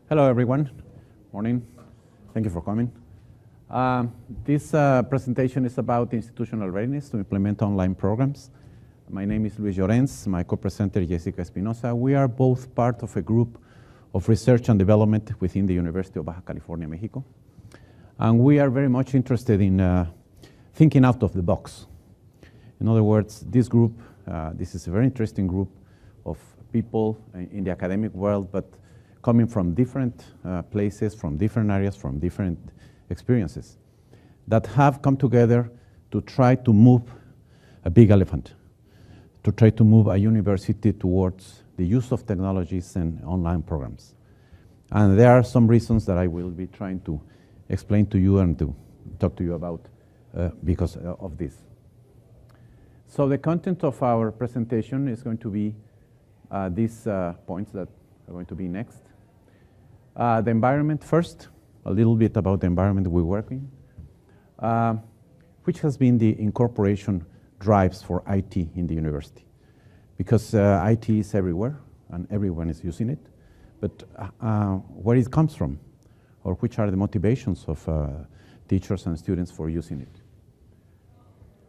Hello, everyone. Morning. Thank you for coming. This presentation is about institutional readiness to implement online programs. My name is Luis Llorens, my co-presenter Jessica Espinosa. We are both part of a group of research and development within the University of Baja California, Mexico. And we are very much interested in thinking out of the box. In other words, this group, this is a very interesting group of people in the academic world, but coming from different places, from different areas, from different experiences, that have come together to try to move a big elephant, to try to move a university towards the use of technologies and online programs. And there are some reasons that I will be trying to explain to you and to talk to you about because of this. So the content of our presentation is going to be these points that are going to be next. The environment first, a little bit about the environment we work in, which has been the incorporation drives for IT in the university. Because IT is everywhere and everyone is using it, but where it comes from, or which are the motivations of teachers and students for using it.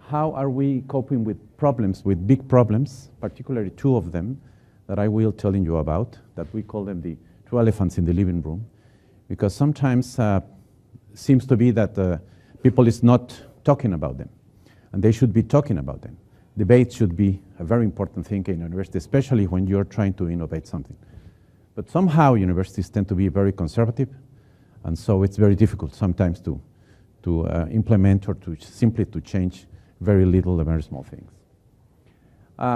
How are we coping with problems, with big problems, particularly two of them that I will tell you about, that we call them the two elephants in the living room, because sometimes seems to be that people is not talking about them, and they should be talking about them. Debate should be a very important thing in university, especially when you're trying to innovate something. But somehow universities tend to be very conservative, and so it's very difficult sometimes to implement or to simply to change very little, very small things.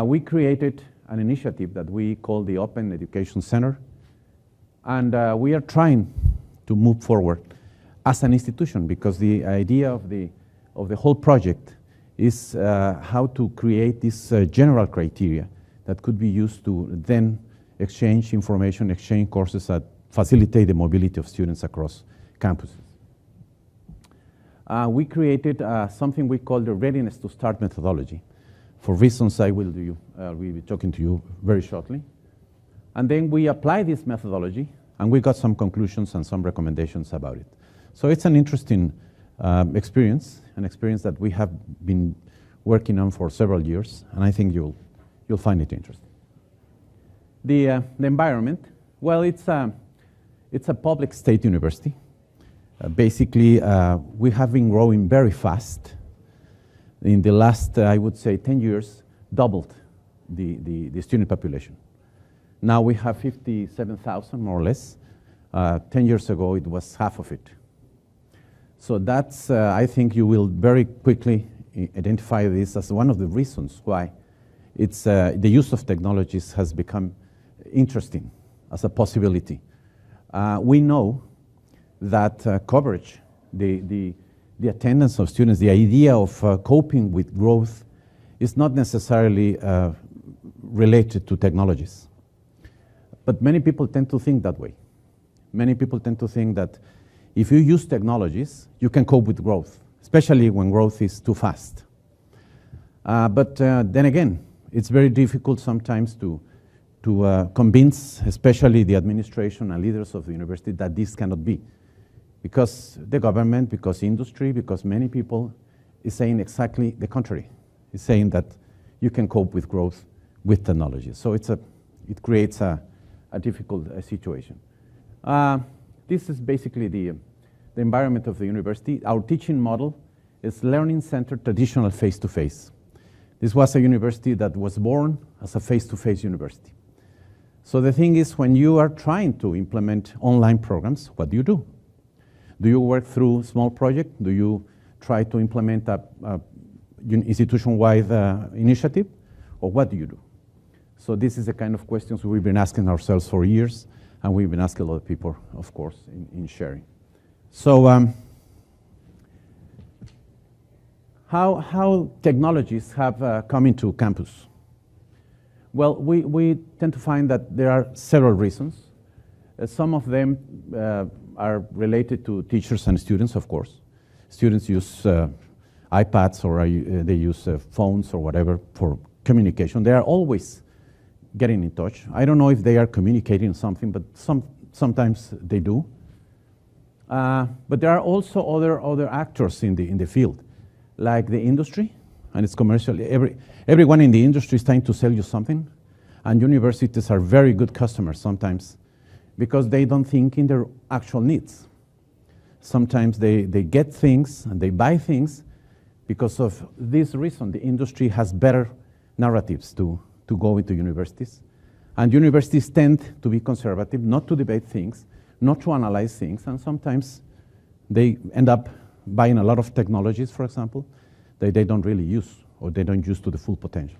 We created an initiative that we call the Open Education Center, and we are trying to move forward as an institution, because the idea of the whole project is how to create this general criteria that could be used to then exchange information, exchange courses that facilitate the mobility of students across campuses. We created something we call the Readiness to Start methodology. For reasons I will be talking to you very shortly. And then we apply this methodology, and we got some conclusions and some recommendations about it. So it's an interesting experience, an experience that we have been working on for several years, and I think you'll find it interesting. The environment, well, it's a public state university. Basically, we have been growing very fast. In the last, I would say, 10 years, doubled the student population. Now we have 57,000, more or less. 10 years ago, it was half of it. So that's, I think you will very quickly identify this as one of the reasons why it's, the use of technologies has become interesting as a possibility. We know that coverage, the attendance of students, the idea of coping with growth is not necessarily related to technologies. But many people tend to think that way. Many people tend to think that if you use technologies, you can cope with growth, especially when growth is too fast. But then again, it's very difficult sometimes to convince, especially the administration and leaders of the university, that this cannot be. Because the government, because industry, because many people is saying exactly the contrary. It's saying that you can cope with growth with technology. So it creates a difficult situation. This is basically the environment of the university. Our teaching model is learning-centered, traditional face-to-face. This was a university that was born as a face-to-face university. So the thing is, when you are trying to implement online programs, what do? Do you work through small projects? Do you try to implement a institution-wide initiative? Or what do you do? So this is the kind of questions we've been asking ourselves for years, and we've been asking a lot of people, of course, in sharing. So how technologies have come into campus? Well, we tend to find that there are several reasons. Some of them are related to teachers and students, of course. Students use iPads or they use phones or whatever for communication. They are always getting in touch. I don't know if they are communicating something, but Sometimes they do. But there are also other actors in the field, like the industry, and it's commercial. Everyone in the industry is trying to sell you something, and universities are very good customers sometimes because they don't think in their actual needs. Sometimes they get things and they buy things because of this reason. The industry has better narratives to go into universities. And universities tend to be conservative, not to debate things, not to analyze things, and sometimes they end up buying a lot of technologies, for example, that they don't really use or they don't use to the full potential.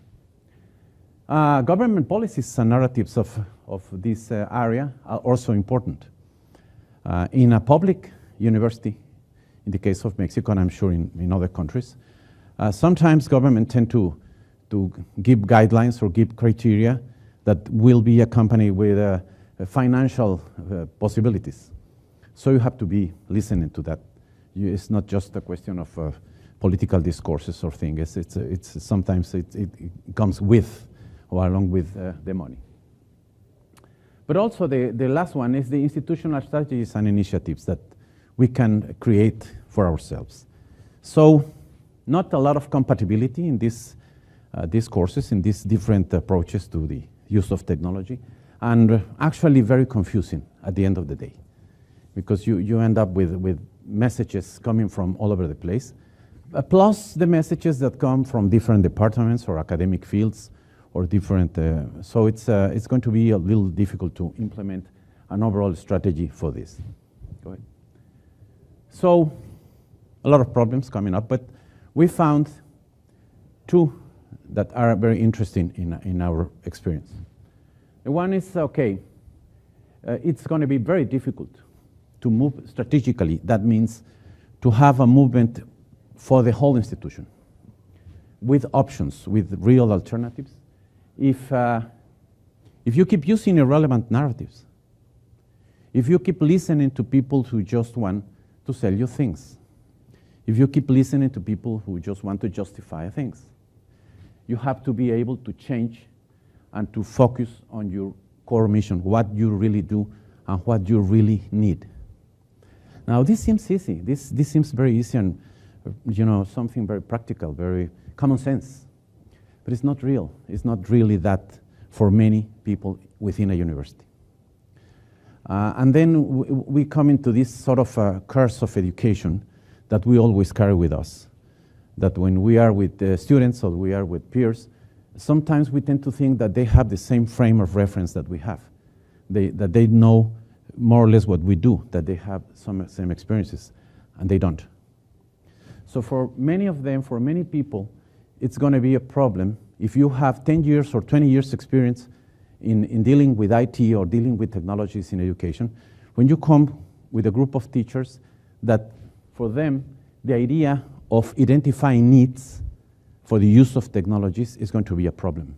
Government policies and narratives of this area are also important. In a public university, in the case of Mexico, and I'm sure in other countries, sometimes government tend to give guidelines or give criteria that will be accompanied with financial possibilities. So you have to be listening to that. It's not just a question of political discourses or things. It's sometimes it comes with or along with the money. But also the last one is the institutional strategies and initiatives that we can create for ourselves. So not a lot of compatibility in these courses, in these different approaches to the use of technology, and actually very confusing at the end of the day, because you end up with messages coming from all over the place, plus the messages that come from different departments or academic fields or different, so it's going to be a little difficult to implement an overall strategy for this. Go ahead. So a lot of problems coming up, but we found two that are very interesting in our experience. The one is, okay, it's going to be very difficult to move strategically. That means to have a movement for the whole institution with options, with real alternatives. If you keep using irrelevant narratives, if you keep listening to people who just want to sell you things, if you keep listening to people who just want to justify things, you have to be able to change and to focus on your core mission, what you really do and what you really need. Now, this seems easy. This seems very easy and, something very practical, very common sense. But it's not real. It's not really that for many people within a university. And then we come into this sort of curse of education that we always carry with us, that when we are with the students or we are with peers, sometimes we tend to think that they have the same frame of reference that we have, that they know more or less what we do, that they have some same experiences, and they don't. So for many of them, for many people, it's going to be a problem if you have 10 years or 20 years experience in dealing with IT or dealing with technologies in education, when you come with a group of teachers that for them, the idea of identifying needs for the use of technologies is going to be a problem.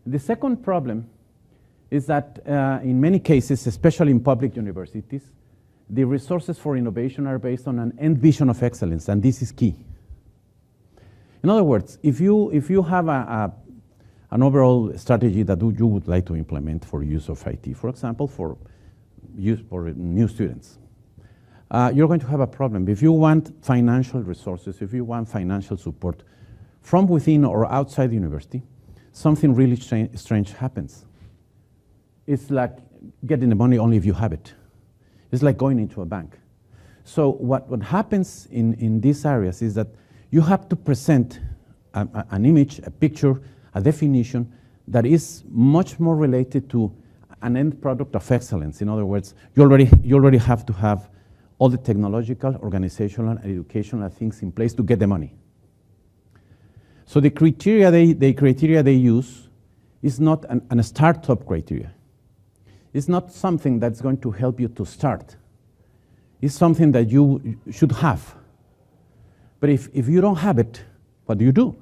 The second problem is that in many cases, especially in public universities, the resources for innovation are based on an end vision of excellence, and this is key. In other words, if you have an overall strategy that you would like to implement for use of IT, for example, for new students, you're going to have a problem. If you want financial resources, if you want financial support from within or outside the university, something really strange happens. It's like getting the money only if you have it. It's like going into a bank. So what happens in these areas is that you have to present an image, a picture, a definition that is much more related to an end product of excellence. In other words, you already have to have all the technological, organizational, and educational things in place to get the money. So the criteria they use is not a startup criteria. It's not something that's going to help you to start. It's something that you should have. But if you don't have it, what do you do?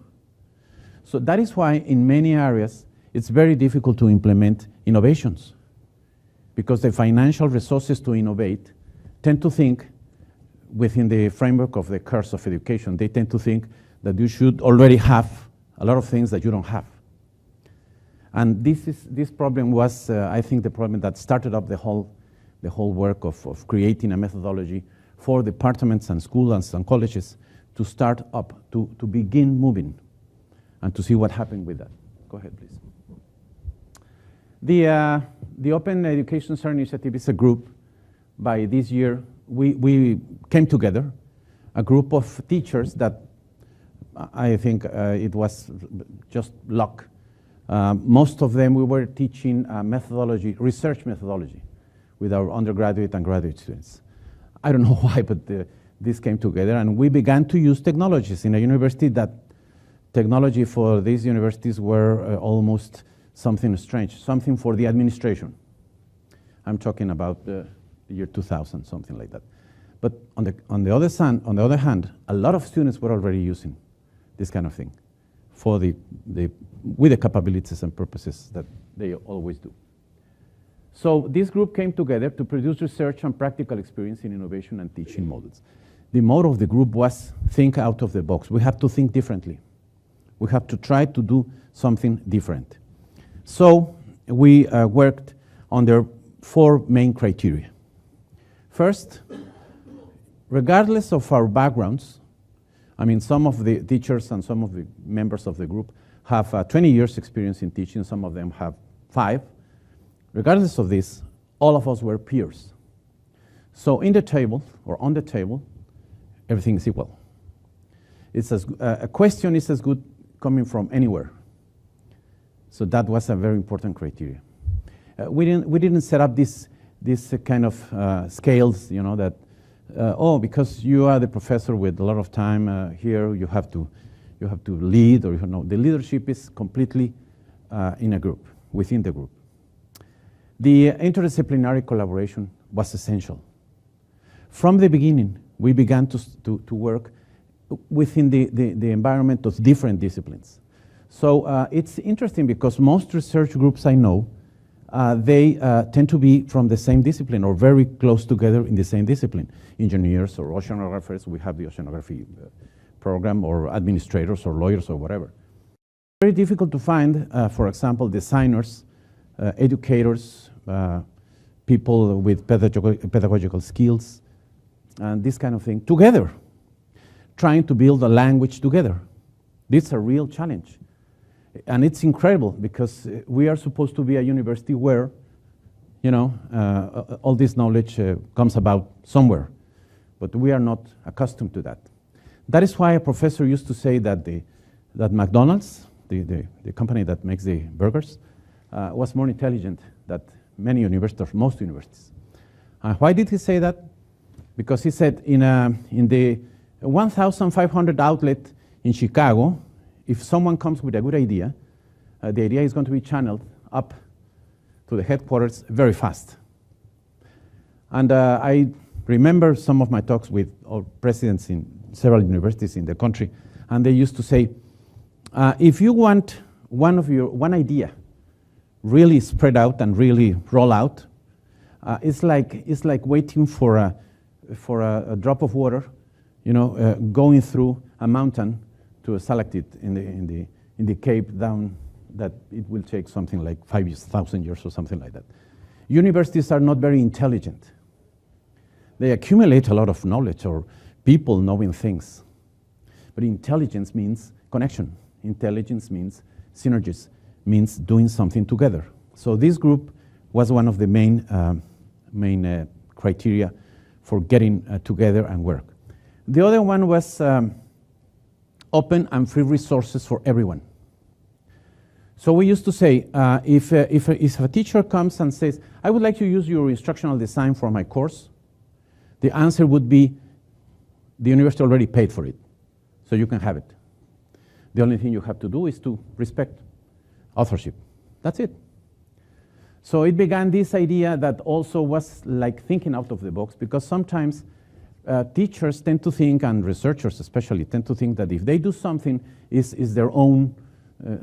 So that is why in many areas it's very difficult to implement innovations, because the financial resources to innovate tend to think within the framework of the curse of education. They tend to think that you should already have a lot of things that you don't have. And this problem was, I think, the problem that started up the whole work of creating a methodology for departments and schools and colleges to start up, to begin moving, and to see what happened with that. Go ahead, please. The Open Education Center Initiative is a group. By this year, we came together, a group of teachers that I think it was just luck. Most of them, we were teaching methodology, research methodology, with our undergraduate and graduate students. I don't know why, but this came together, and we began to use technologies in a university that technology for these universities were almost something strange, something for the administration. I'm talking about the year 2000, something like that. But on the other hand, a lot of students were already using this kind of thing for with the capabilities and purposes that they always do. So this group came together to produce research and practical experience in innovation and teaching models. The motto of the group was think out of the box. We have to think differently. We have to try to do something different. So we worked under 4 main criteria. First, regardless of our backgrounds, I mean, some of the teachers and some of the members of the group have 20 years experience in teaching, some of them have 5. Regardless of this, all of us were peers. So in the table, or on the table, everything is equal. It's a question is as good coming from anywhere. So that was a very important criteria. We didn't set up this kind of scales, you know, that because you are the professor with a lot of time here, you have to lead, or the leadership is completely in a group, within the group. The interdisciplinary collaboration was essential. From the beginning, we began to work within the environment of different disciplines. So it's interesting because most research groups I know, they tend to be from the same discipline or very close together in the same discipline. Engineers or oceanographers, we have the oceanography program, or administrators or lawyers or whatever. Very difficult to find, for example, designers, educators, people with pedagogical skills, and this kind of thing, together, trying to build a language together. This is a real challenge. And it's incredible because we are supposed to be a university where, you know, all this knowledge comes about somewhere, but we are not accustomed to that. That is why a professor used to say that that McDonald's, the company that makes the burgers, was more intelligent than many universities, most universities. Why did he say that? Because he said in the 1,500 outlet in Chicago, if someone comes with a good idea, the idea is going to be channeled up to the headquarters very fast. And I remember some of my talks with presidents in several universities in the country, and they used to say, if you want one idea really spread out and really roll out, it's like waiting for a drop of water, you know, going through a mountain to a stalactite in the cave down, that it will take something like 5,000 years or something like that. Universities are not very intelligent. They accumulate a lot of knowledge, or people knowing things. But intelligence means connection. Intelligence means synergies, means doing something together. So this group was one of the main criteria for getting together and work. The other one was open and free resources for everyone. So we used to say, if a teacher comes and says, I would like to use your instructional design for my course, the answer would be, the university already paid for it, so you can have it. The only thing you have to do is to respect authorship. That's it. So it began this idea that also was like thinking out of the box, because sometimes teachers tend to think, and researchers especially, tend to think that if they do something, is their own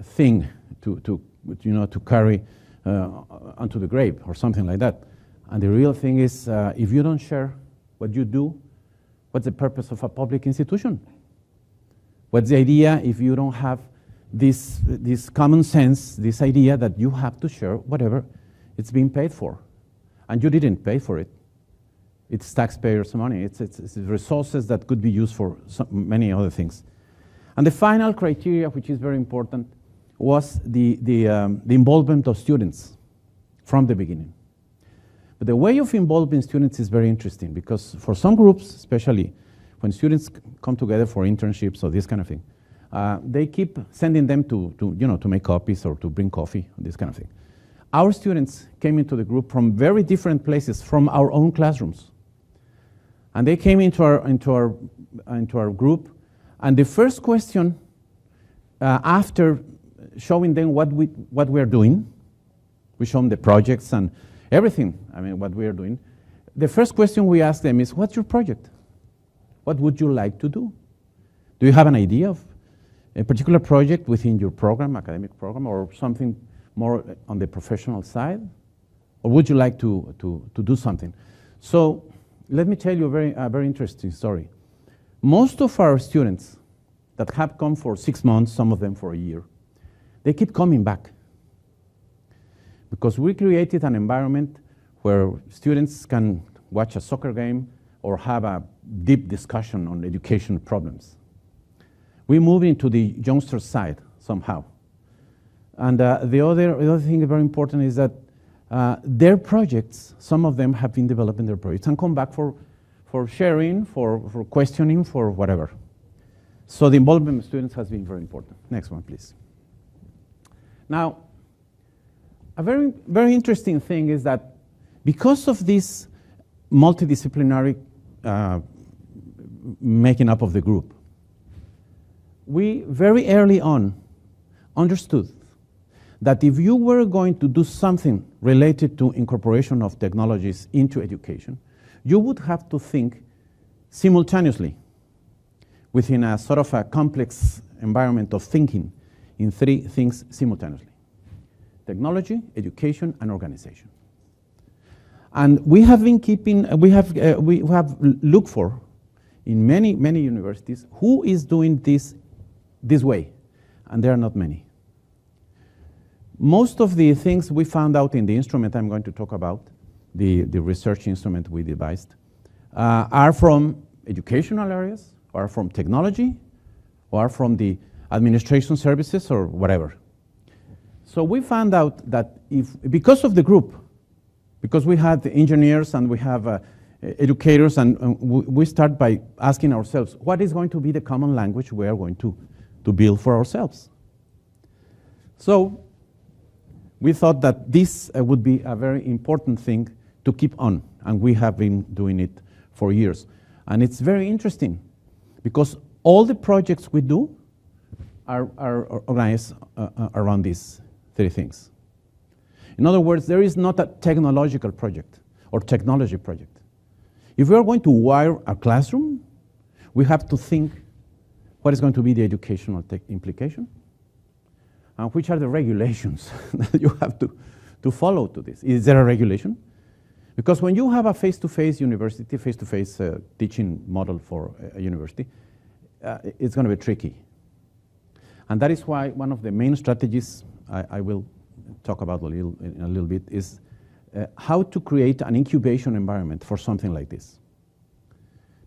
thing to carry onto the grave or something like that. And the real thing is, if you don't share what you do, what's the purpose of a public institution? What's the idea if you don't have this common sense, this idea that you have to share whatever it's being paid for. And you didn't pay for it. It's taxpayers' money. It's resources that could be used for many other things. And the final criteria, which is very important, was the involvement of students from the beginning. But the way of involving students is very interesting, because for some groups, especially when students come together for internships or this kind of thing, they keep sending them to make copies or to bring coffee, this kind of thing. Our students came into the group from very different places, from our own classrooms. And they came into our group, and the first question, after showing them what we are doing, we show them the projects and everything, what we are doing. The first question we ask them is, what's your project? What would you like to do? Do you have an idea of a particular project within your program, academic program, or something more on the professional side? Or would you like to do something? So let me tell you a very interesting story. Most of our students that have come for 6 months, some of them for a year, they keep coming back. Because we created an environment where students can watch a soccer game or have a deep discussion on education problems. We move into the youngster side somehow. And the other thing very important is that their projects, some of them have been developing their projects and come back for sharing, for questioning, for whatever. So the involvement of students has been very important. Next one, please. Now, a very, very interesting thing is that because of this multidisciplinary making up of the group, we very early on understood that if you were going to do something related to incorporation of technologies into education, you would have to think simultaneously within a sort of a complex environment of thinking in 3 things simultaneously: technology, education, and organization. And we have been we have looked for in many universities who is doing this way, and there are not many. Most of the things we found out in the instrument I'm going to talk about, the research instrument we devised, are from educational areas, or from technology, or from the administration services, or whatever. So we found out that because of the group, because we had the engineers and we have educators, and we start by asking ourselves, what is going to be the common language we are going to build for ourselves? So we thought that this would be a very important thing to keep on, and we have been doing it for years. And it's very interesting, because all the projects we do are organized around these 3 things. In other words, there is not a technological project or technology project. If we are going to wire a classroom, we have to think what is going to be the educational implication, and which are the regulations that you have to follow to this. Is there a regulation? Because when you have a face-to-face university, face-to-face teaching model for a university, it's going to be tricky. And that is why one of the main strategies I will talk about in a little bit is how to create an incubation environment for something like this.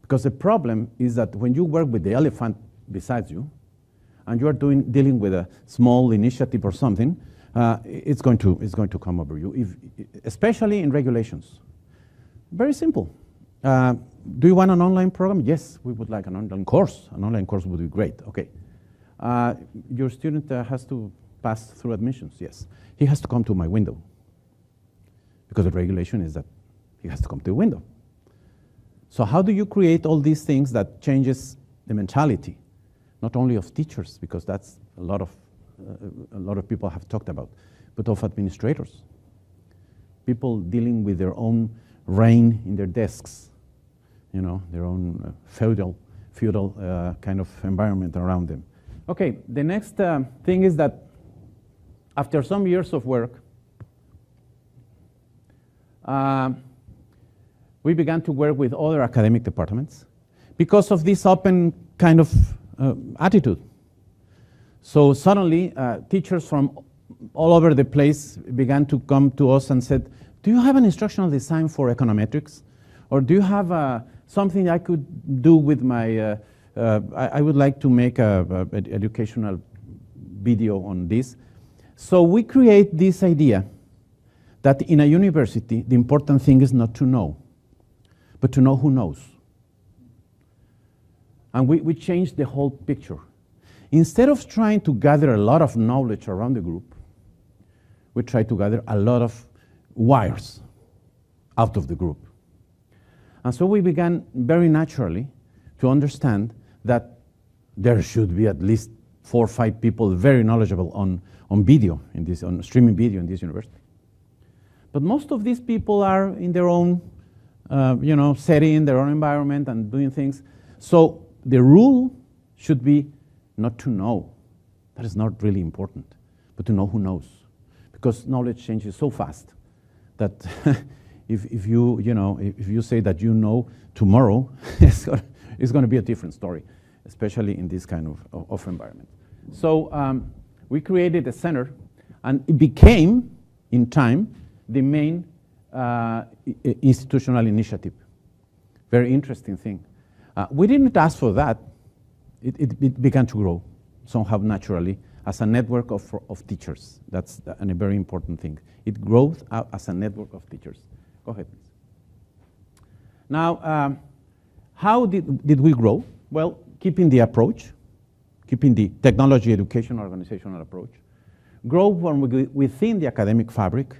Because the problem is that when you work with the elephant beside you, and you are dealing with a small initiative or something, it's going to come over you, especially in regulations. Very simple. Do you want an online program? Yes, we would like an online course. An online course would be great. Okay. Your student has to pass through admissions. Yes. He has to come to my window, because the regulation is that he has to come to the window. So how do you create all these things that changes the mentality, not only of teachers, because that's a lot of people have talked about, but of administrators, people dealing with their own reign in their desks, their own feudal kind of environment around them. Okay, the next thing is that after some years of work, we began to work with other academic departments because of this open kind of attitude. So suddenly, teachers from all over the place began to come to us and said, do you have an instructional design for econometrics? Or do you have something I could do with my, I would like to make an educational video on this. So we create this idea that in a university, the important thing is not to know, but to know who knows. And we changed the whole picture. Instead of trying to gather a lot of knowledge around the group, we try to gather a lot of wires out of the group. And so we began very naturally to understand that there should be at least 4 or 5 people very knowledgeable on video, on streaming video in this university. But most of these people are in their own setting, their own environment and doing things. So the rule should be not to know. That is not really important, but to know who knows. Because knowledge changes so fast that if you say that you know tomorrow, it's going to be a different story, especially in this kind of environment. So we created a center, and it became, in time, the main institutional initiative. Very interesting thing. We didn't ask for that. It began to grow somehow naturally as a network of teachers. That's a very important thing. It grows out as a network of teachers. Go ahead, please. Now, how did we grow? Well, keeping the approach, keeping the technology education organizational approach, grow from within the academic fabric.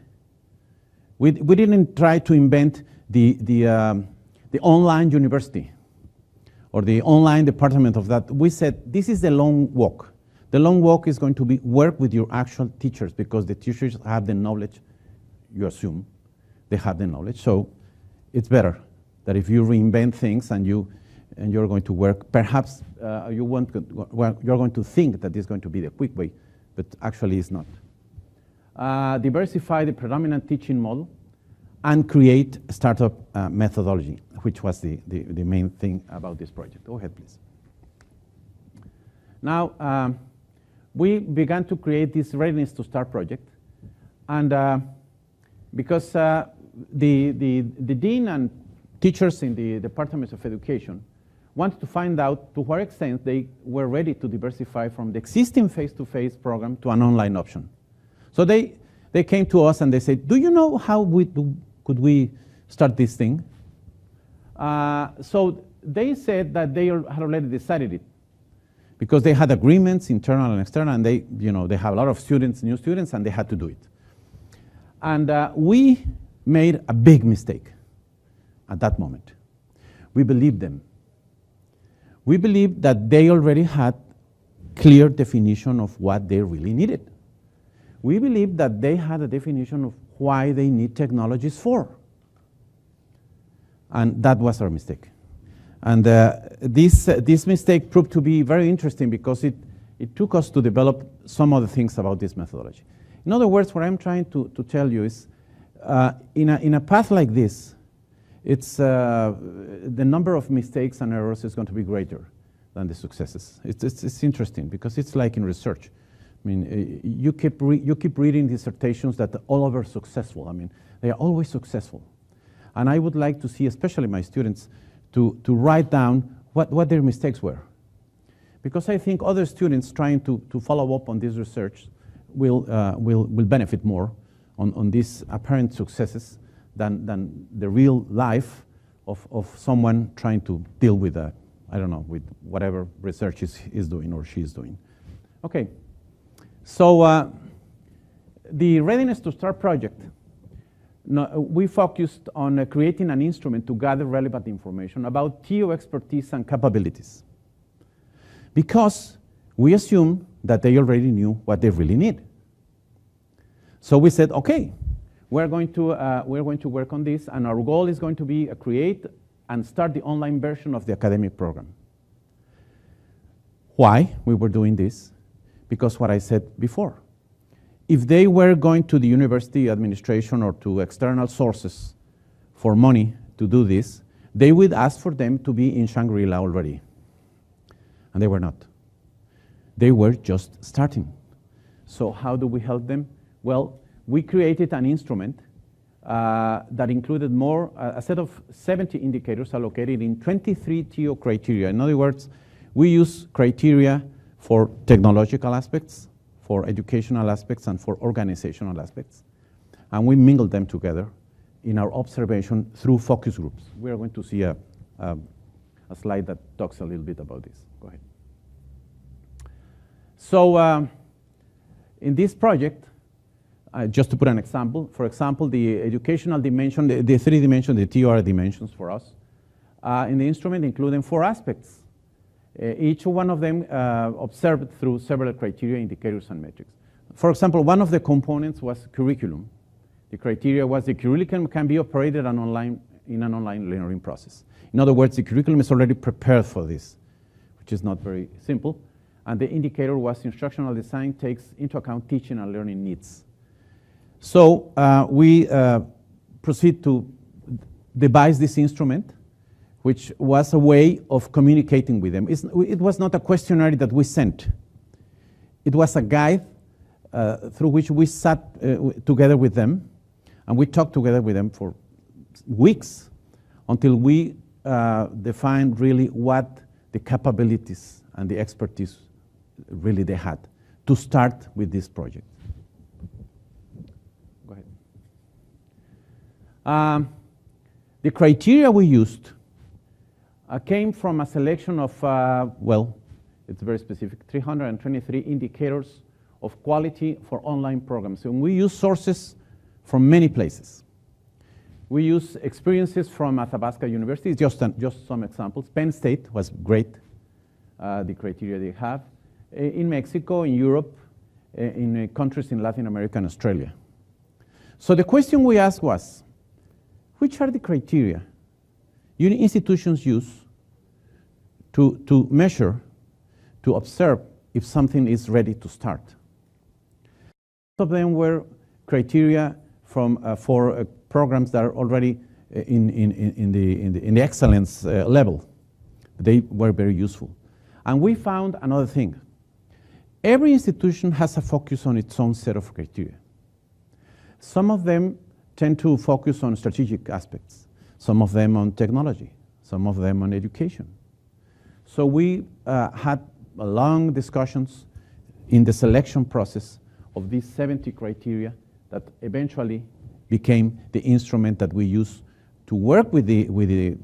We didn't try to invent the online university or the online department of that. We said, this is the long walk. The long walk is going to be work with your actual teachers, because the teachers have the knowledge, you assume, they have the knowledge. So it's better that if you reinvent things and you're going to work, perhaps you're going to think that this is going to be the quick way, but actually it's not. Diversify the predominant teaching model and create a startup methodology, which was the main thing about this project. Go ahead, please. Now, we began to create this Readiness to Start project, and because the dean and teachers in the departments of education wanted to find out to what extent they were ready to diversify from the existing face-to-face program to an online option. So they came to us and they said, do you know how could we start this thing? So they said that they had already decided it, because they had agreements, internal and external, and they have a lot of students, new students, and they had to do it. And we made a big mistake at that moment. We believed them. We believed that they already had clear definition of what they really needed. We believed that they had a definition of why they need technologies for. And that was our mistake. And this mistake proved to be very interesting, because it took us to develop some other things about this methodology. In other words, what I'm trying to tell you is, in a path like this, it's the number of mistakes and errors is going to be greater than the successes. It's interesting, because it's like in research. I mean, you keep reading dissertations that are all over successful. I mean, they are always successful. And I would like to see, especially my students, to write down what their mistakes were. Because I think other students trying to follow up on this research will benefit more on these apparent successes than the real life of someone trying to deal with, I don't know, with whatever research is doing or she is doing. Okay, so the Readiness to Start project, we focused on creating an instrument to gather relevant information about TO expertise and capabilities, because we assumed that they already knew what they really need. So we said, okay, we're going to work on this, and our goal is going to be create and start the online version of the academic program. Why we were doing this? Because what I said before, if they were going to the university administration or to external sources for money to do this, they would ask for them to be in Shangri-La already. And they were not. They were just starting. So how do we help them? Well, we created an instrument that included a set of 70 indicators allocated in 23 TO criteria. In other words, we use criteria for technological aspects, for educational aspects, and for organizational aspects. And we mingled them together in our observation through focus groups. We are going to see a slide that talks a little bit about this. Go ahead. So in this project, just to put an example, for example, the educational dimension, the 3 dimensions, the TOR dimensions for us, in the instrument including 4 aspects. Each one of them observed through several criteria, indicators, and metrics. For example, one of the components was curriculum. The criteria was the curriculum can be operated in an online learning process. In other words, the curriculum is already prepared for this, which is not very simple. And the indicator was instructional design takes into account teaching and learning needs. So we proceed to devise this instrument, which was a way of communicating with them. It was not a questionnaire that we sent. It was a guide through which we sat together with them, and we talked together with them for weeks until we defined really what the capabilities and the expertise really they had to start with this project. Go ahead. The criteria we used came from a selection of, well, it's very specific, 323 indicators of quality for online programs. And we use sources from many places. We use experiences from Athabasca University, just some examples. Penn State was great, the criteria they have. In Mexico, in Europe, in countries in Latin America and Australia. So the question we asked was, which are the criteria institutions use to measure, to observe if something is ready to start? Some of them were criteria for programs that are already in the excellence level. They were very useful. And we found another thing. Every institution has a focus on its own set of criteria. Some of them tend to focus on strategic aspects, some of them on technology, some of them on education. So we had long discussions in the selection process of these 70 criteria that eventually became the instrument that we use to work with the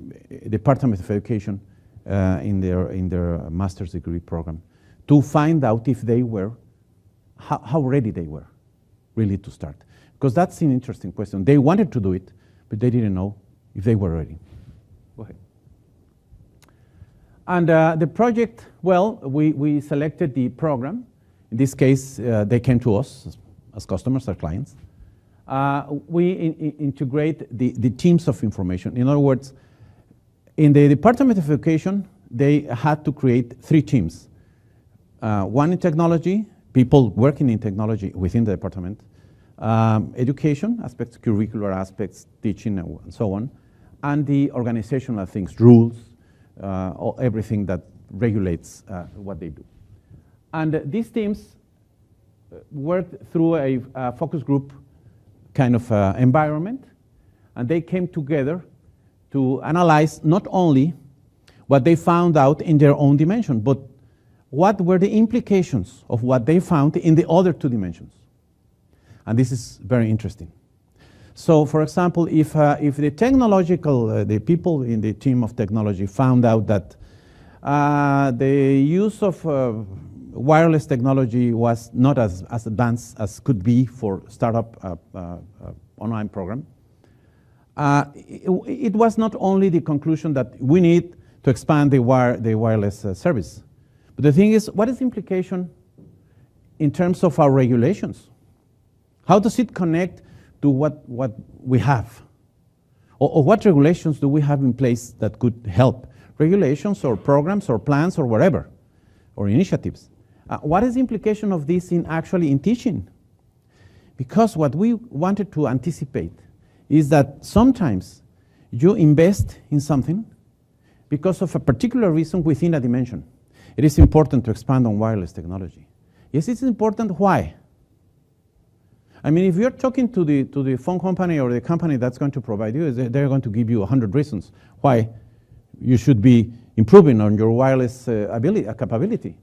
Department of Education in their master's degree program to find out if they were, how ready they were really to start. Because that's an interesting question. They wanted to do it, but they didn't know if they were ready. Go ahead. And the project, well, we selected the program. In this case, they came to us as customers, as clients. We integrate the teams of information. In other words, in the Department of Education, they had to create 3 teams. One in technology, people working in technology within the department, education aspects, curricular aspects, teaching, and so on, and the organizational things, rules, everything that regulates what they do. And these teams worked through a focus group kind of environment, and they came together to analyze not only what they found out in their own dimension, but what were the implications of what they found in the other 2 dimensions. And this is very interesting. So, for example, if the technological, the people in the team of technology found out that the use of wireless technology was not as advanced as could be for startup online program, it was not only the conclusion that we need to expand the wireless service, but the thing is, what is the implication in terms of our regulations? How does it connect to what we have? Or what regulations do we have in place that could help? Regulations or programs or plans or whatever, or initiatives. What is the implication of this in teaching? Because what we wanted to anticipate is that sometimes you invest in something because of a particular reason within a dimension. it is important to expand on wireless technology. Yes, it's important. Why? I mean, if you're talking to the phone company or the company that's going to provide you, they're going to give you 100 reasons why you should be improving on your wireless capability.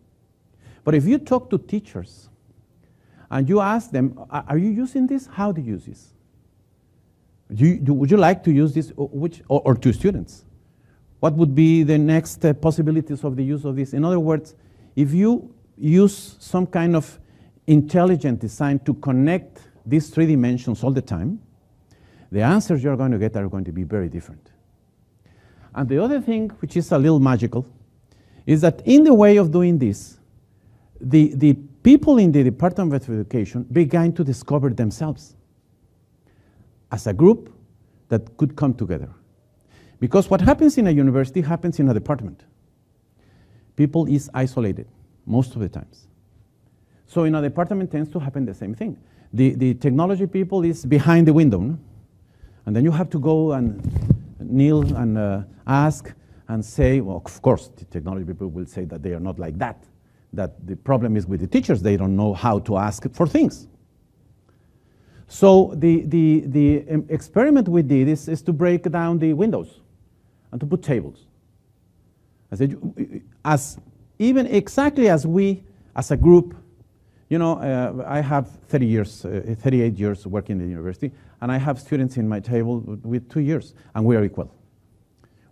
But if you talk to teachers and you ask them, are you using this? How do you use this? Would you like to use this, or to students? What would be the next possibilities of the use of this? In other words, if you use some kind of intelligent design to connect these three dimensions all the time, the answers you're going to get are going to be very different. And the other thing, which is a little magical, is that in the way of doing this, the people in the Department of Education began to discover themselves as a group that could come together. Because what happens in a university happens in a department. People is isolated most of the times. So in a department tends to happen the same thing. The technology people is behind the window, no? And then you have to go and kneel and ask and say, well, of course, the technology people will say that they are not like that the problem is with the teachers. They don't know how to ask for things. So the experiment we did is to break down the windows and to put tables. I said, exactly as we, as a group, you know, I have 38 years working in the university, and I have students in my table with 2 years, and we are equal.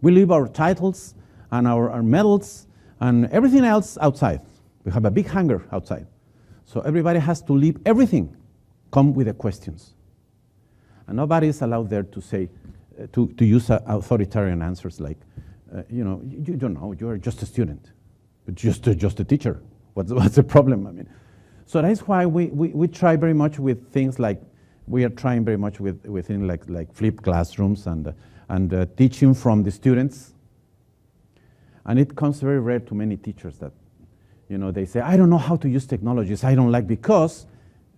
We leave our titles and our medals and everything else outside. We have a big hangar outside. So everybody has to leave everything, come with the questions. And nobody is allowed there to say, to use authoritarian answers like, you know, you don't know, you're just a student, but just a teacher. What's the problem? I mean, so that's why we try very much with things like, we are trying very much with things like flipped classrooms and teaching from the students. And it comes very rare to many teachers that, you know, they say, I don't know how to use technologies. I don't like, because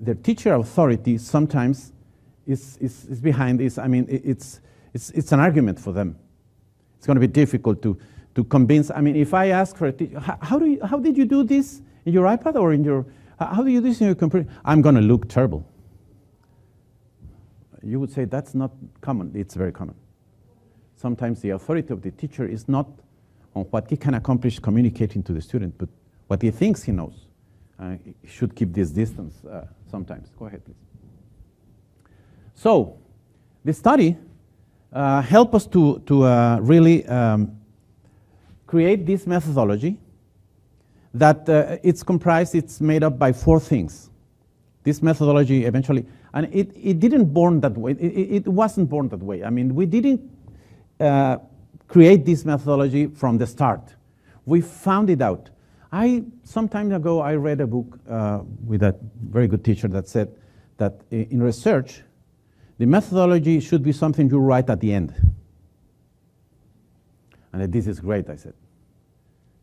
their teacher authority sometimes is behind this. I mean, it's an argument for them. It's going to be difficult to convince. I mean, if I ask for a teacher, how did you do this in your iPad or in your, how do you do this in your computer? I'm going to look terrible. You would say that's not common. It's very common. Sometimes the authority of the teacher is not on what he can accomplish communicating to the student, but what he thinks he knows. He should keep this distance sometimes. Go ahead, please. So the study helped us to really create this methodology that it's made up by 4 things. This methodology eventually, and it didn't born that way. It wasn't born that way. I mean, we didn't create this methodology from the start. We found it out. Some time ago, I read a book with a very good teacher that said that in research, the methodology should be something you write at the end. And this is great, I said,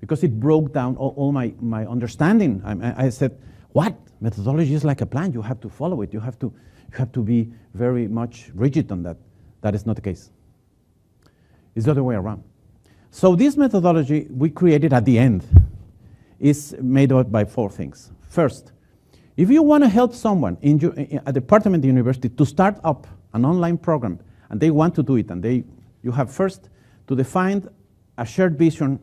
because it broke down all my understanding. I said, what? Methodology is like a plan. You have to follow it. You have to be very much rigid on that. That is not the case. It's the other way around. So this methodology we created at the end is made up by 4 things. First, if you want to help someone in a department in the university to start up an online program, and they want to do it, and you have first to define a shared vision,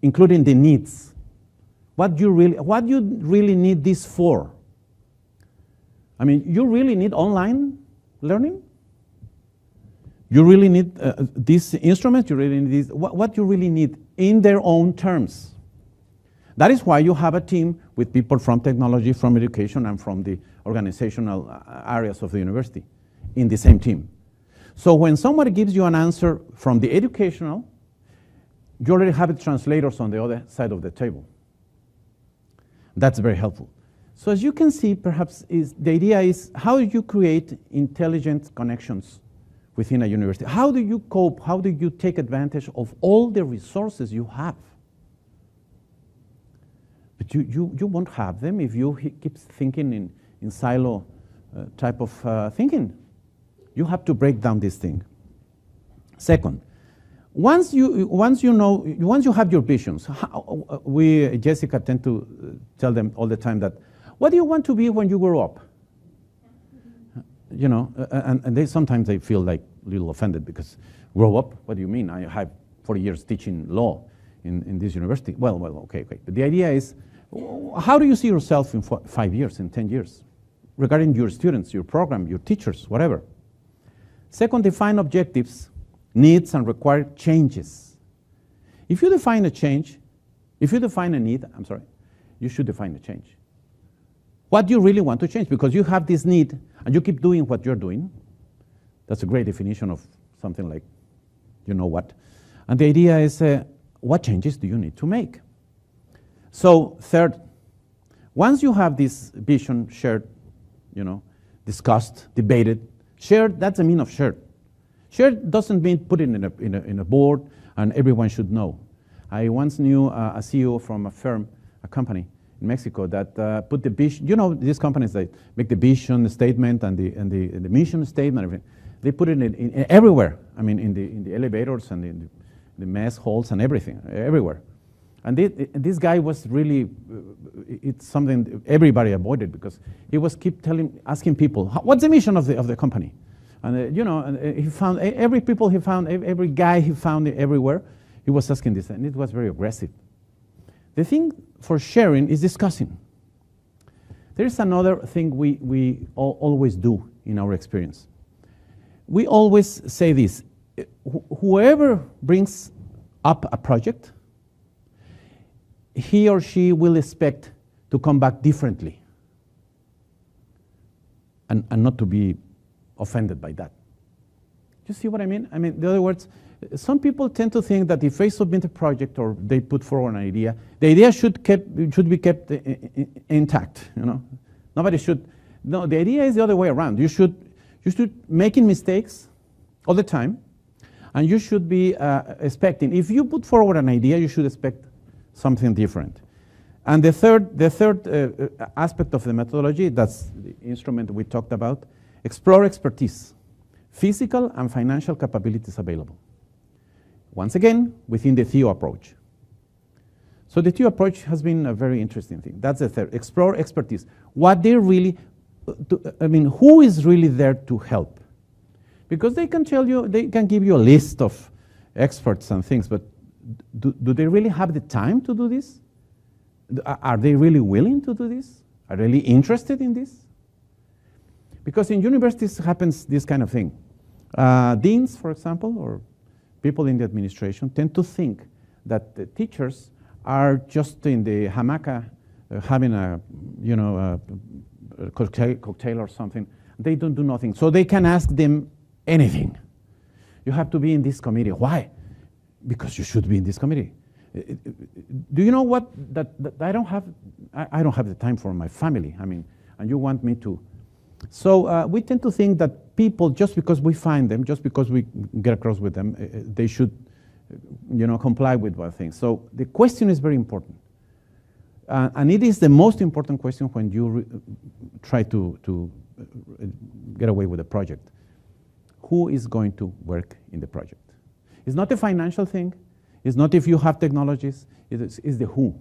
including the needs. What you really need this for? I mean, you really need online learning? You really need these instruments? You really need these? What you really need in their own terms? That is why you have a team with people from technology, from education, and from the organizational areas of the university in the same team. So when somebody gives you an answer from the educational, you already have translators on the other side of the table. That's very helpful. So as you can see, perhaps the idea is, how do you create intelligent connections within a university? How do you cope? How do you take advantage of all the resources you have? But you won't have them if you keep thinking in silo type of thinking. You have to break down this thing. Second, Once you have your visions, Jessica tend to tell them all the time that, what do you want to be when you grow up? You know, and sometimes they feel like a little offended because, grow up, what do you mean? I have 40 years teaching law in this university. Well, okay. But the idea is, how do you see yourself in 5 years, in 10 years? Regarding your students, your program, your teachers, whatever. Second, define objectives, needs, and required changes. If you define a change, if you define a need, you should define a change. What do you really want to change? Because you have this need, and you keep doing what you're doing. That's a great definition of something like, you know what. And the idea is, what changes do you need to make? So third, once you have this vision shared, discussed, debated, shared, that's the meaning of shared. Shared doesn't mean put it in a board and everyone should know. I once knew a CEO from a company in Mexico that put the vision, these companies that make the vision statement and the mission statement, everything. They put it in everywhere. I mean, in the elevators and in the mess halls and everything, everywhere. And this guy was really, it's something everybody avoided because he was asking people, what's the mission of the company? And he found every guy he found everywhere, he was asking this, and it was very aggressive. The thing for sharing is discussing. There is another thing we always do in our experience. We always say this, whoever brings up a project, he or she will expect to come back differently and not to be offended by that. You see what I mean? I mean, in other words, some people tend to think that if they submit a project or they put forward an idea, the idea should be kept intact. Nobody should. No, the idea is the other way around. You should making mistakes all the time, and you should be expecting. If you put forward an idea, you should expect something different. And the third aspect of the methodology, that's the instrument we talked about, explore expertise, physical and financial capabilities available. Once again, within the Theo approach. So the Theo approach has been a very interesting thing. That's the third, explore expertise. What they really, who is really there to help? Because they can tell you, they can give you a list of experts and things, but do they really have the time to do this? Are they really willing to do this? Are they really interested in this? Because in universities happens this kind of thing. Deans, for example, or people in the administration tend to think that the teachers are just in the hamaca having a cocktail or something. They don't do nothing. So they can ask them anything. You have to be in this committee. Why? Because you should be in this committee. Do you know what? That I don't have the time for my family. and you want me to. So we tend to think that people, just because we find them, just because we get across with them, they should, comply with what things. So the question is very important, and it is the most important question when you try to get away with a project. Who is going to work in the project? It's not a financial thing. It's not if you have technologies. It's the who.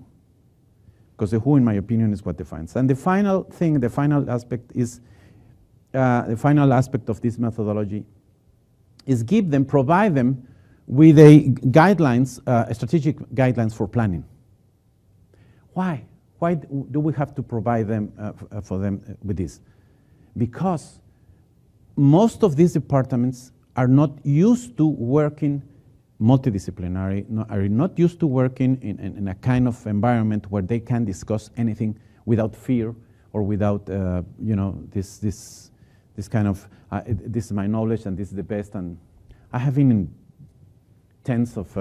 Because the who, in my opinion, is what defines. And the final thing, the final aspect is, the final aspect of this methodology is provide them with a guidelines, strategic guidelines for planning. Why? Why do we have to provide them for them with this? Because most of these departments are not used to working multidisciplinary, are not used to working in a kind of environment where they can discuss anything without fear or without, this kind of, this is my knowledge and this is the best. And I have been in tens of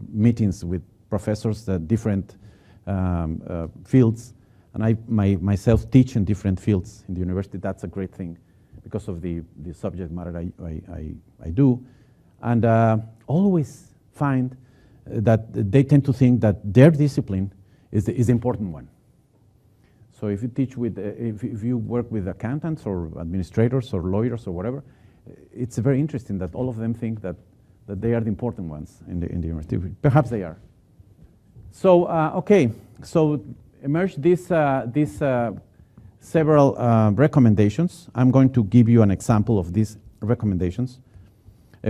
meetings with professors at different fields, and I myself teach in different fields in the university. That's a great thing because of the subject matter I do. And always find that they tend to think that their discipline is the important one. So if you teach with, if you work with accountants or administrators or lawyers or whatever, it's very interesting that all of them think that that they are the important ones in the university. Perhaps they are. So, okay, so emerged these several recommendations. I'm going to give you an example of these recommendations.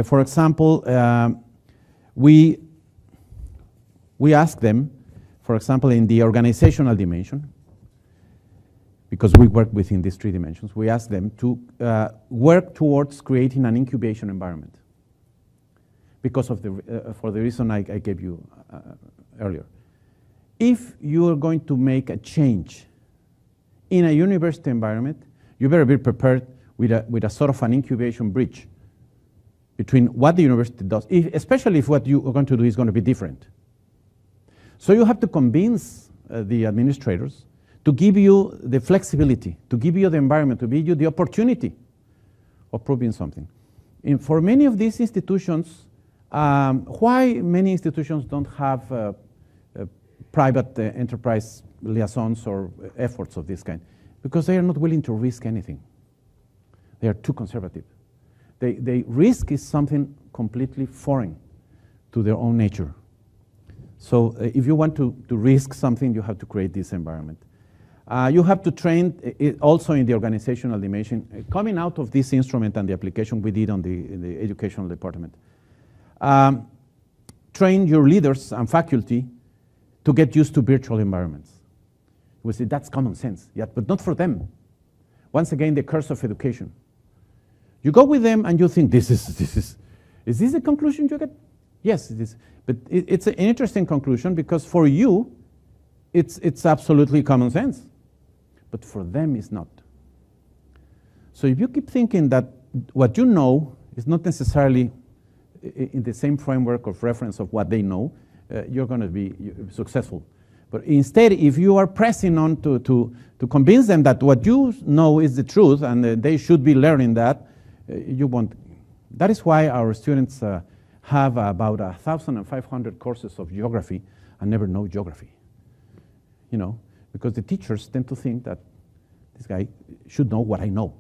For example, we ask them, for example, in the organizational dimension, because we work within these 3 dimensions, we ask them to work towards creating an incubation environment because of for the reason I gave you earlier. If you are going to make a change in a university environment, you better be prepared with a sort of an incubation bridge between what the university does, especially if what you are going to do is going to be different. So you have to convince the administrators to give you the flexibility, to give you the environment, to give you the opportunity of proving something. For many of these institutions, why many institutions don't have private enterprise liaisons or efforts of this kind? Because they are not willing to risk anything. They are too conservative. Risk is something completely foreign to their own nature. So if you want to risk something, you have to create this environment. You have to train also in the organizational dimension, coming out of this instrument and the application we did on the educational department. Train your leaders and faculty to get used to virtual environments. We say that's common sense, yeah, but not for them. Once again, the curse of education. You go with them and you think is this a conclusion you get? Yes, it is. But it's an interesting conclusion because for you, it's absolutely common sense. But for them, it's not. So if you keep thinking that what you know is not necessarily in the same framework of reference of what they know, you're going to be successful. But instead, if you are pressing on to convince them that what you know is the truth and they should be learning that, you won't. That is why our students have about 1,500 courses of geography and never know geography. You know, because the teachers tend to think that this guy should know what I know,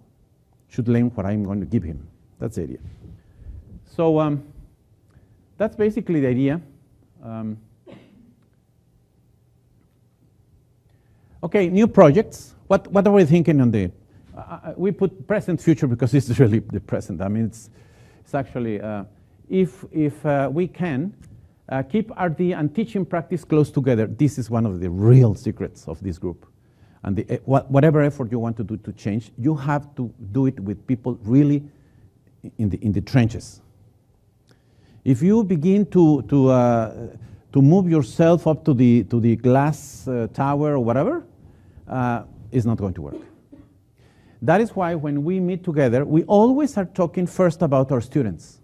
should learn what I'm going to give him. That's the idea. So that's basically the idea. Okay, new projects. What are we thinking on the? We put present, future because it's really the present. I mean, it's actually if we can keep RD and teaching practice close together. This is one of the real secrets of this group. And whatever effort you want to do to change, you have to do it with people really in the trenches. If you begin to move yourself up to the glass tower or whatever, it's not going to work. That is why when we meet together, we always are talking first about our students.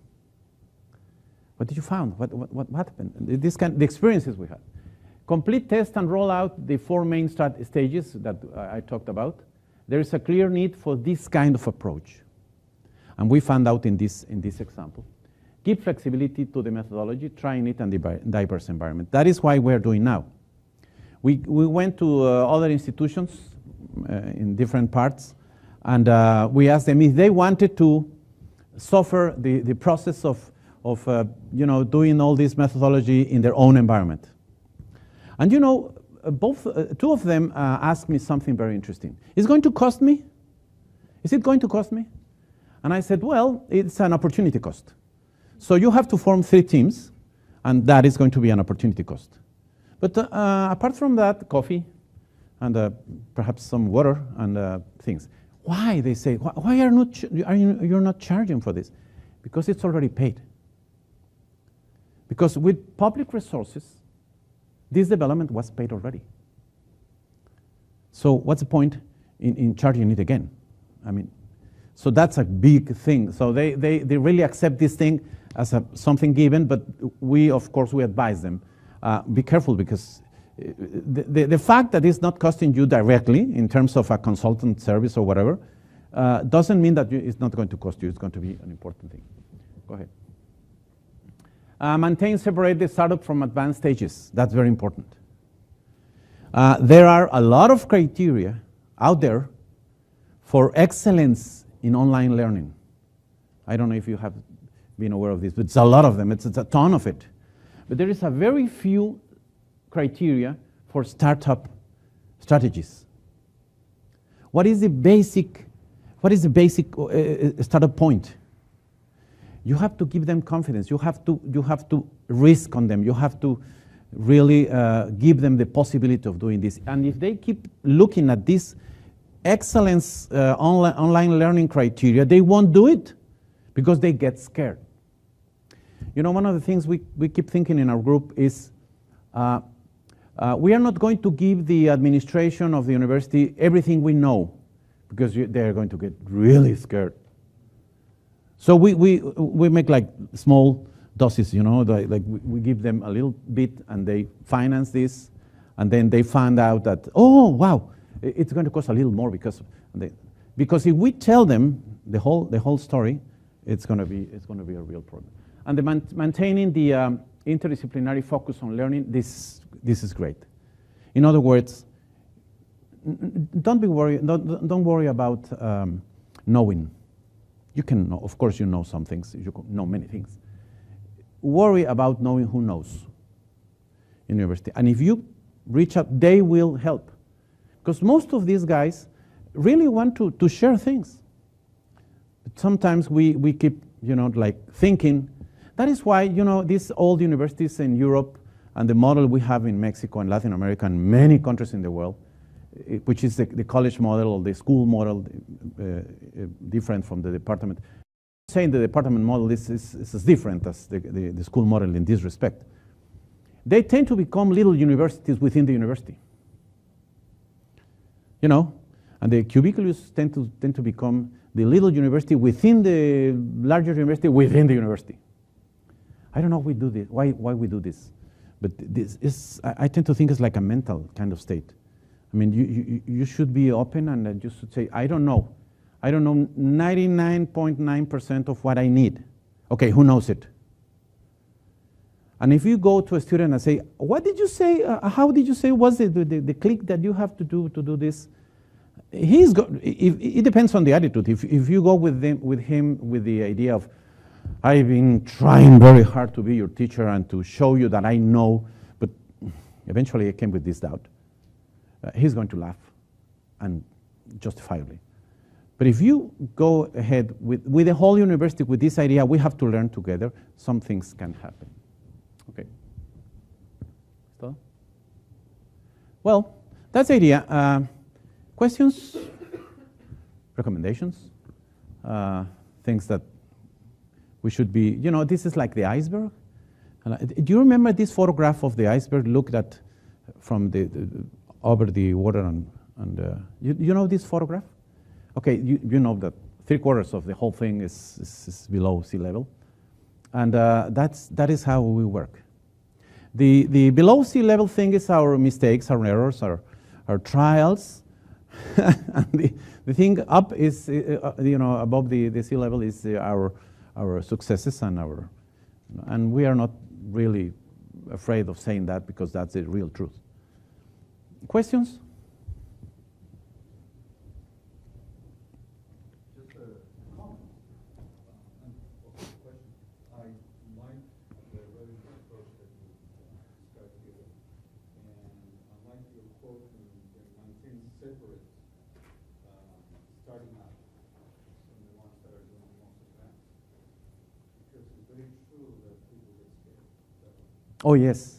What did you find? What happened? The experiences we had. Complete test and roll out the 4 main stages that I talked about. There is a clear need for this kind of approach. And we found out in this example. Give flexibility to the methodology, trying it in the diverse environment. That is why we're doing now. We went to other institutions in different parts, and we asked them if they wanted to suffer the process of doing all this methodology in their own environment. And two of them asked me something very interesting. Is it going to cost me? Is it going to cost me? And I said, well, it's an opportunity cost. So you have to form 3 teams, and that is going to be an opportunity cost. But apart from that, coffee and perhaps some water and things. Why, they say, why are you're not charging for this? Because it's already paid. Because with public resources, this development was paid already. So what's the point in charging it again? I mean, so that's a big thing. So they really accept this thing as something given, but we, of course, we advise them. Be careful, because the fact that it's not costing you directly in terms of a consultant service or whatever doesn't mean that it's not going to cost you. It's going to be an important thing. Go ahead. Separate the startup from advanced stages. That's very important. There are a lot of criteria out there for excellence in online learning. I don't know if you have been aware of this, but it's a lot of them. It's a ton of it. But there is a very few criteria for startup strategies. What is the basic startup point? You have to give them confidence. You have to risk on them. You have to really give them the possibility of doing this. And if they keep looking at this excellence online learning criteria, they won't do it because they get scared. You know, one of the things we keep thinking in our group is we are not going to give the administration of the university everything we know because they're going to get really scared. So we make like small doses, you know, like we give them a little bit and they finance this, and then they find out that, oh, wow, it's going to cost a little more because if we tell them the whole story, it's going to be a real problem. And maintaining the interdisciplinary focus on learning, this is great. In other words, don't worry about knowing. You can know, of course, you know some things. You know many things. Worry about knowing who knows in university. And if you reach out, they will help. Because most of these guys really want to share things. But sometimes we keep, you know, like thinking. That is why, you know, these old universities in Europe and the model we have in Mexico and Latin America and many countries in the world, which is the college model or the school model, different from the department. Saying the department model is as different as the school model in this respect. They tend to become little universities within the university. You know, and the cubicles tend to become the little university within the larger university within the university. I don't know why we do this, why we do this, but this is, I tend to think it's like a mental kind of state. I mean, you should be open and you should say, I don't know 99.9% of what I need. Okay, who knows it? And if you go to a student and say, what did you say, how did you say was it the click that you have to do this? It depends on the attitude. If you go with him with the idea of, I've been trying very hard to be your teacher and to show you that I know, but eventually I came with this doubt. He's going to laugh, and justifiably. But if you go ahead with the whole university with this idea, we have to learn together, some things can happen. Okay. Still? Well, that's the idea. Questions? Recommendations? Things that we should be, you know, this is like the iceberg. Do you remember this photograph of the iceberg looked at from over the water and you know this photograph? Okay, you know that 3/4 of the whole thing is below sea level, and that is how we work. The below sea level thing is our mistakes, our errors, our trials, and the thing up is you know, above the sea level is our successes and we are not really afraid of saying that because that's the real truth. Questions? Just a comment. Question. I like the readiness approach that you described here, and I like your quote in maintain separate starting out from the ones that are doing the most advanced. Because it's very true that people get scared. Oh yes,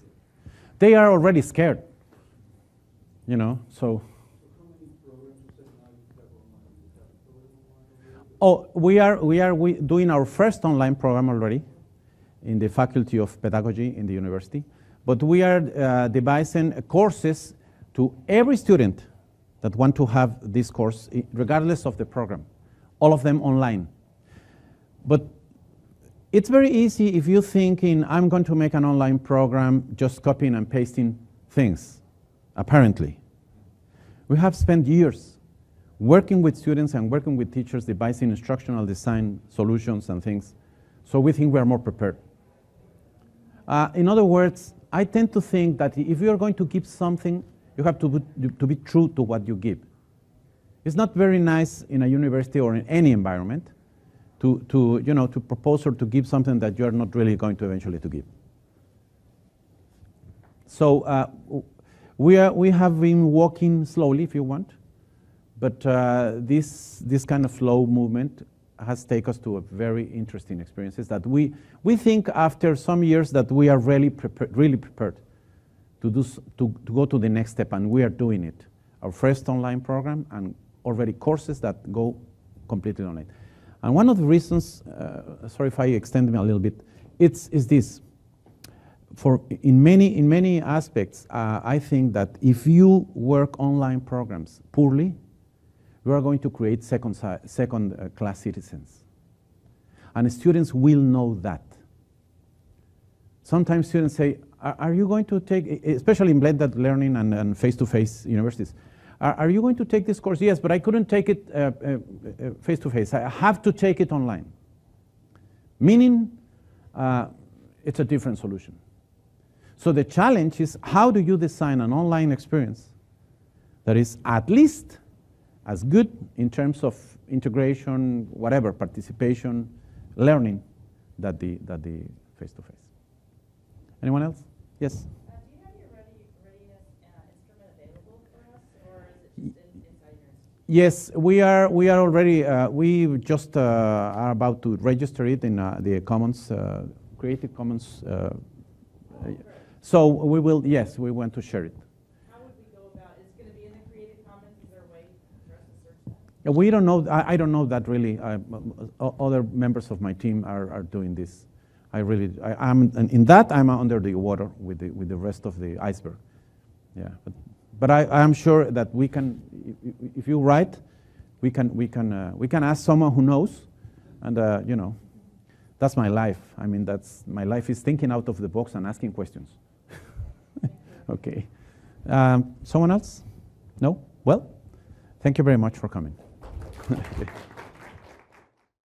they are already scared. You know, so. How many programs you said now you have online? You have a program online already? Oh, we are doing our first online program already in the Faculty of Pedagogy in the university. But we are devising courses to every student that want to have this course, regardless of the program, all of them online. But it's very easy if you're thinking, I'm going to make an online program just copying and pasting things. Apparently. We have spent years working with students and working with teachers, devising instructional design solutions and things, so we think we are more prepared. In other words, I tend to think that if you are going to give something, you have to be true to what you give. It's not very nice in a university or in any environment to propose or to give something that you're not really going to eventually to give. So we have been walking slowly, if you want, but this kind of slow movement has taken us to a very interesting experiences that we think after some years that we are really prepared to go to the next step, and we are doing it. Our first online program and already courses that go completely online. And one of the reasons, sorry if I extend me a little bit, is this. In many aspects, I think that if you work online programs poorly, you are going to create second-class citizens. And students will know that. Sometimes students say, are you going to take, especially in blended learning and face-to-face universities, are you going to take this course? Yes, but I couldn't take it face-to-face. I have to take it online. Meaning, it's a different solution. So the challenge is, how do you design an online experience that is at least as good in terms of integration, whatever, participation, learning, that the face-to-face. Anyone else? Yes? Do you have your readiness instrument available for us, or is it just inside your institute? Yes, we are already, we just are about to register it in the Commons, Creative Commons. So we will, yes, we want to share it. How would we go about it? Is it going to be in the Creative Commons? Is there a way for us to search that? We don't know, I don't know that really. Other members of my team are doing this. I'm under the water with the rest of the iceberg. Yeah, but I'm sure that we can, if you write, we can ask someone who knows, and you know, that's my life. I mean, my life is thinking out of the box and asking questions. Okay. Someone else? No? Well, thank you very much for coming.